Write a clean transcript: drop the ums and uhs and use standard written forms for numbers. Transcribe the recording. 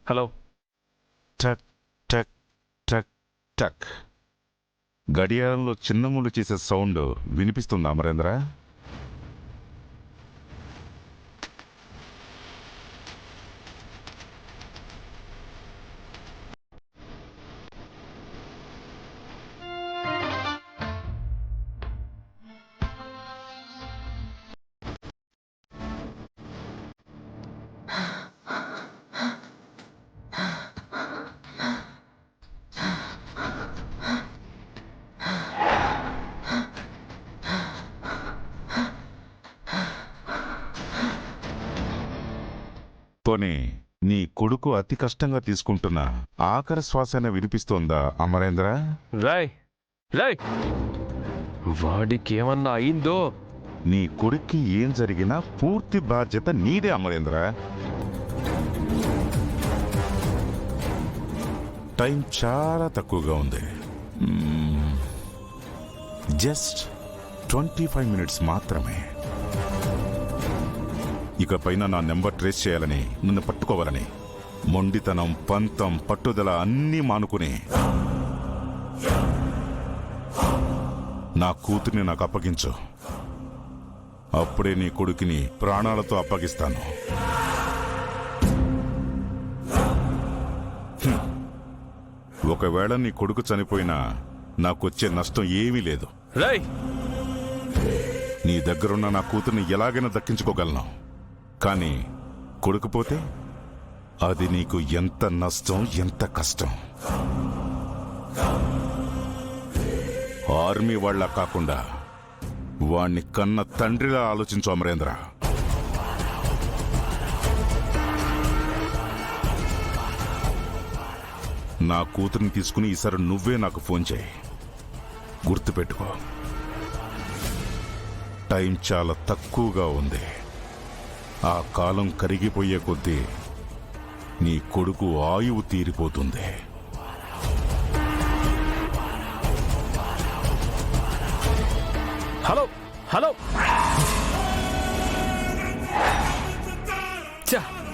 Hello. టక్ టక్ టక్ టక్. గడియారంలో చిన్నములు చేసే సౌండ్ వినిపిస్తుందా అమరేంద్ర? పోనీ నీ కొడుకు అతి కష్టంగా తీసుకుంటున్న ఆఖరి శ్వాసన వినిపిస్తోందా అమరేంద్ర? రాయ్ రాయ్, వాడికేమన్నా అయిందో నీ కొడుక్కి ఏం జరిగినా పూర్తి బాధ్యత నీదే అమరేంద్ర. టైం చాలా తక్కువగా ఉంది. జస్ట్ 25 మినిట్స్ మాత్రమే. ఇకపైన నా నెంబర్ ట్రేస్ చేయాలని, నన్ను పట్టుకోవాలని మొండితనం, పంతం, పట్టుదల అన్నీ మానుకుని నా కూతుర్ని నాకు అప్పగించు. అప్పుడే నీ కొడుకుని ప్రాణాలతో అప్పగిస్తాను. ఒకవేళ నీ కొడుకు చనిపోయినా నాకొచ్చే నష్టం ఏమీ లేదు. రాయ్, నీ దగ్గరున్న నా కూతుర్ని ఎలాగైనా దక్కించుకోగలను. కానీ కొడుకుపోతే అది నీకు ఎంత నష్టం, ఎంత కష్టం. ఆర్మీ వాళ్ళ కాకుండా వాణ్ణి కన్న తండ్రిలా ఆలోచించు అమరేంద్ర. నా కూతురిని తీసుకుని ఈసారి నువ్వే నాకు ఫోన్ చేయి. గుర్తుపెట్టుకో, టైం చాలా తక్కువగా ఉంది. ఆ కాలం కరిగిపోయే కొద్దీ నీ కొడుకు ఆయువు తీరిపోతుంది. Hello hello.